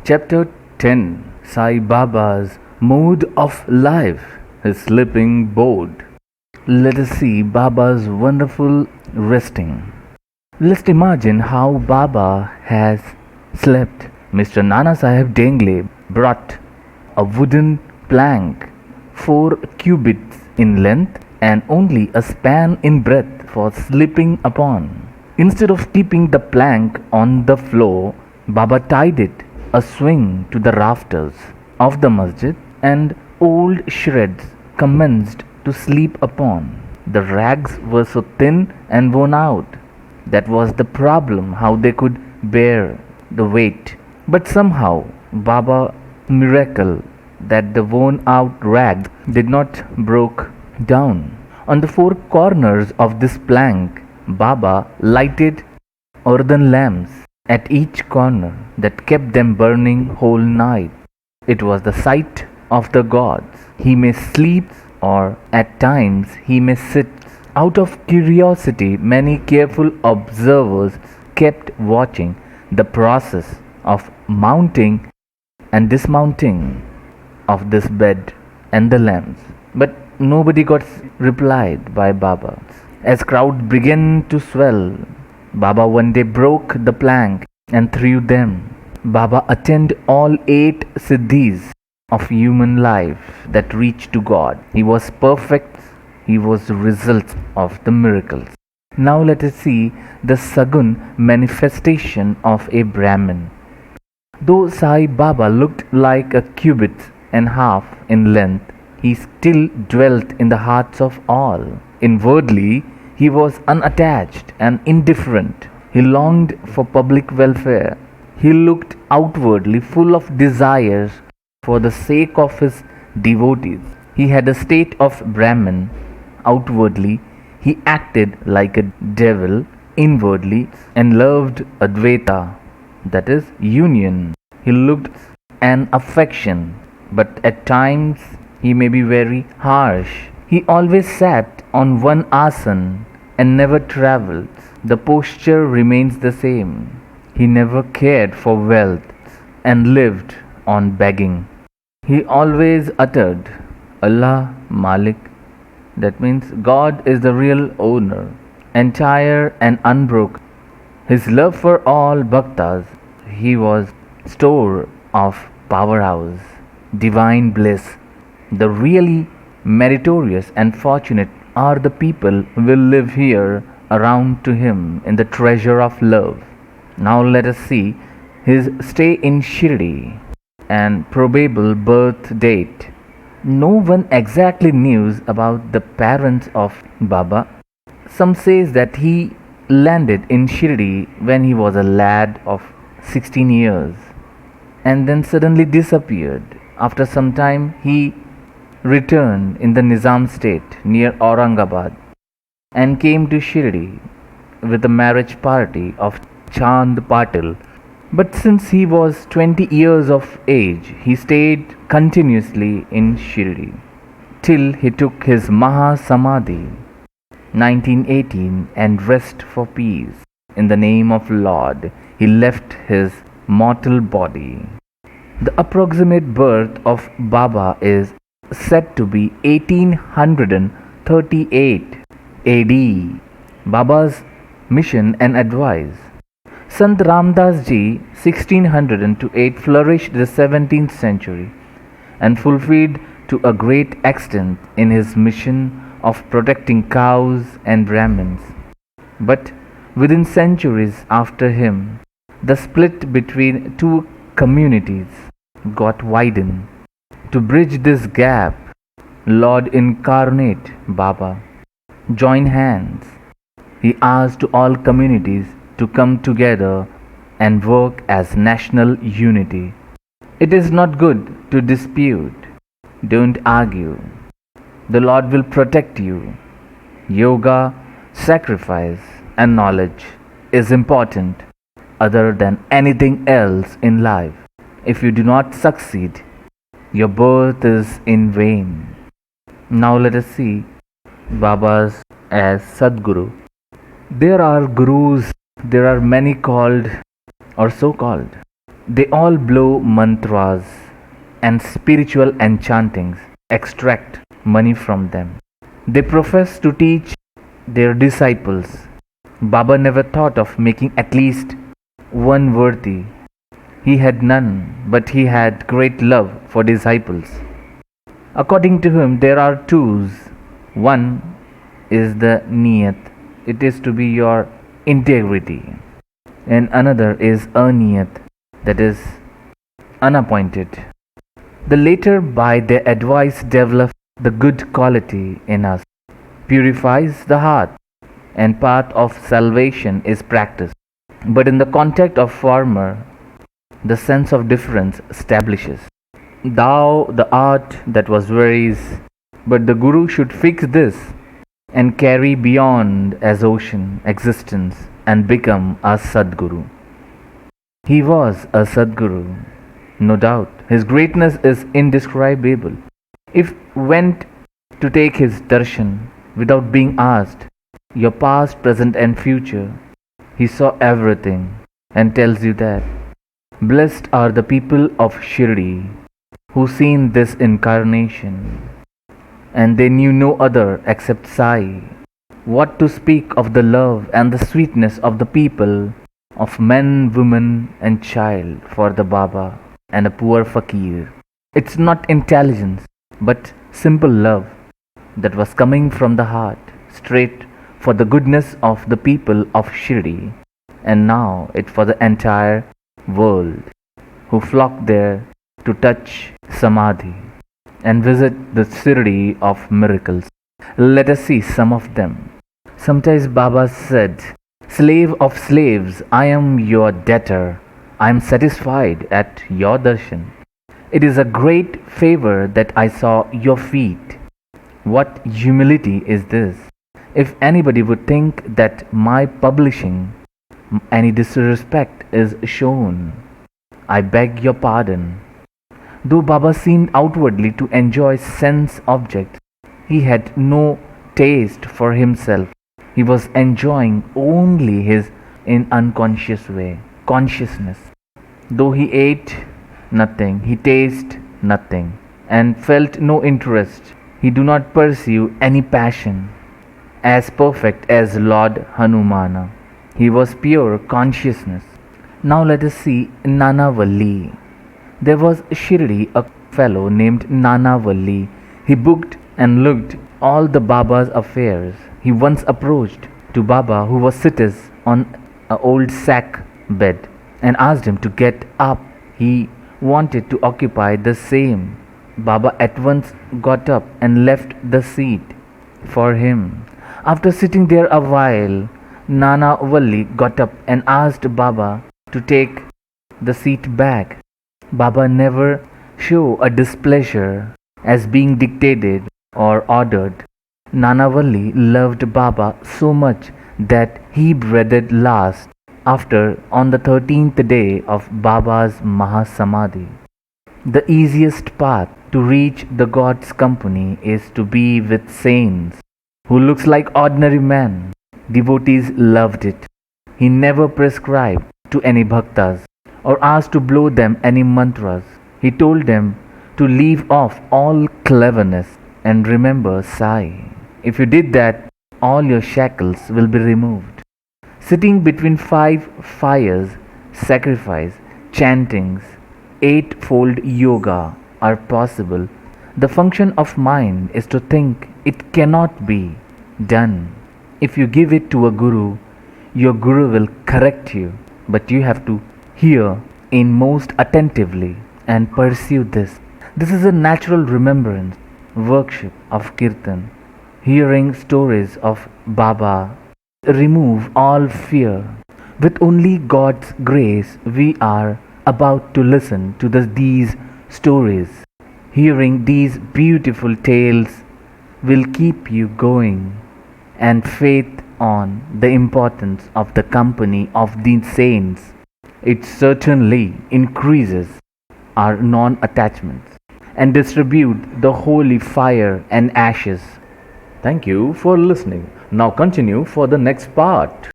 Chapter 10, Sai Baba's Mode of Life, his sleeping board. Let us see Baba's wonderful resting. Let's imagine how Baba has slept. Mr. Nana Sahib Dengle brought a wooden plank 4 cubits in length and only a span in breadth for sleeping upon. Instead of keeping the plank on the floor, Baba tied it a swing to the rafters of the masjid, and old shreds commenced to sleep upon. The rags were so thin and worn out. That was the problem, how they could bear the weight. But somehow, Baba miracle that the worn out rags did not broke down. On the 4 corners of this plank, Baba lighted earthen lamps at each corner that kept them burning whole night. It was the sight of the gods. He may sleep or at times he may sit. Out of curiosity, many careful observers kept watching the process of mounting and dismounting of this bed and the lamps. But nobody got replied by Baba. As crowd began to swell, Baba one day broke the plank and threw them. Baba attained all 8 siddhis of human life that reach to God. He was perfect. He was the result of the miracles. Now let us see the Sagun manifestation of a Brahmin. Though Sai Baba looked like a cubit and half in length, he still dwelt in the hearts of all. Inwardly, he was unattached and indifferent. He longed for public welfare. He looked outwardly full of desires for the sake of his devotees. He had a state of Brahman. Outwardly, he acted like a devil. Inwardly, and loved Advaita, that is, union. He looked an affection, but at times he may be very harsh. He always sat on one asana and never travelled. The posture remains the same. He never cared for wealth and lived on begging. He always uttered Allah Malik. That means God is the real owner, entire and unbroken. His love for all bhaktas, he was store of powerhouse, divine bliss. The really meritorious and fortunate are the people who will live here around to him in the treasure of love. Now let us see his stay in Shirdi and probable birth date. No one exactly knew about the parents of Baba. Some says that he landed in Shirdi when he was a lad of 16 years and then suddenly disappeared. After some time he returned in the Nizam state near Aurangabad and came to Shirdi with the marriage party of Chand Patil. But since he was 20 years of age, he stayed continuously in Shirdi till he took his Maha Samadhi 1918 and rest for peace. In the name of Lord, he left his mortal body. The approximate birth of Baba is said to be 1838 AD. Baba's mission and advice. Sant Ramdas Ji 1608 flourished the 17th century and fulfilled to a great extent in his mission of protecting cows and Brahmins. But within centuries after him, the split between 2 communities got widened. To bridge this gap, Lord Incarnate Baba joined hands. He asked to all communities to come together and work as national unity. It is not good to dispute. Don't argue. The Lord will protect you. Yoga, sacrifice, and knowledge is important other than anything else in life. If you do not succeed, your birth is in vain. Now let us see Babas as Sadguru. There are gurus, there are many called or so called. They all blow mantras and spiritual enchantings, extract money from them. They profess to teach their disciples. Baba never thought of making at least one worthy. He had none, but he had great love for disciples. According to him, there are twos. One is the niyat, it is to be your integrity, and another is aniyat, that is unappointed. The latter, by their advice, develop the good quality in us, purifies the heart, and path of salvation is practiced. But in the contact of former, the sense of difference establishes. Thou the art that was varies, but the Guru should fix this and carry beyond as ocean existence and become a Sadguru. He was a Sadguru, no doubt. His greatness is indescribable. If went to take his darshan without being asked, your past, present, and future, he saw everything and tells you that. Blessed are the people of Shirdi who seen this incarnation, and they knew no other except Sai. What to speak of the love and the sweetness of the people, of men, women, and child for the Baba and a poor fakir. It's not intelligence, but simple love that was coming from the heart, straight for the goodness of the people of Shirdi, and now it for the entire world who flocked there to touch Samadhi and visit the Shirdi of miracles. Let us see some of them. Sometimes Baba said, Slave of slaves, I am your debtor. I am satisfied at your darshan. It is a great favor that I saw your feet. What humility is this? If anybody would think that my publishing any disrespect is shown, I beg your pardon. Though Baba seemed outwardly to enjoy sense objects, he had no taste for himself. He was enjoying only his in unconscious way, consciousness. Though he ate nothing, he tasted nothing, and felt no interest. He do not pursue any passion. As perfect as Lord Hanumana, he was pure consciousness. Now let us see Nanavalli. There was Shirdi, a fellow named Nanavalli. He booked and looked all the Baba's affairs. He once approached to Baba, who was seated on an old sack bed, and asked him to get up. He wanted to occupy the same. Baba at once got up and left the seat for him. After sitting there a while, Nanavalli got up and asked Baba to take the seat back. Baba never show a displeasure as being dictated or ordered. Nanavalli loved Baba so much that he breathed last after on the 13th day of Baba's Mahasamadhi. The easiest path to reach the God's company is to be with saints who looks like ordinary men. Devotees loved it. He never prescribed to any bhaktas or asked to blow them any mantras. He told them to leave off all cleverness and remember Sai. If you did that, all your shackles will be removed. Sitting between 5 fires, sacrifice, chantings, 8-fold yoga are possible. The function of mind is to think. It cannot be done. If you give it to a guru, your guru will correct you, but you have to hear in most attentively and pursue this. This is a natural remembrance, worship of kirtan. Hearing stories of Baba remove all fear. With only God's grace, we are about to listen to these stories. Hearing these beautiful tales will keep you going, and faith on the importance of the company of the saints. It certainly increases our non-attachments and distribute the holy fire and ashes. Thank you for listening. Now continue for the next part.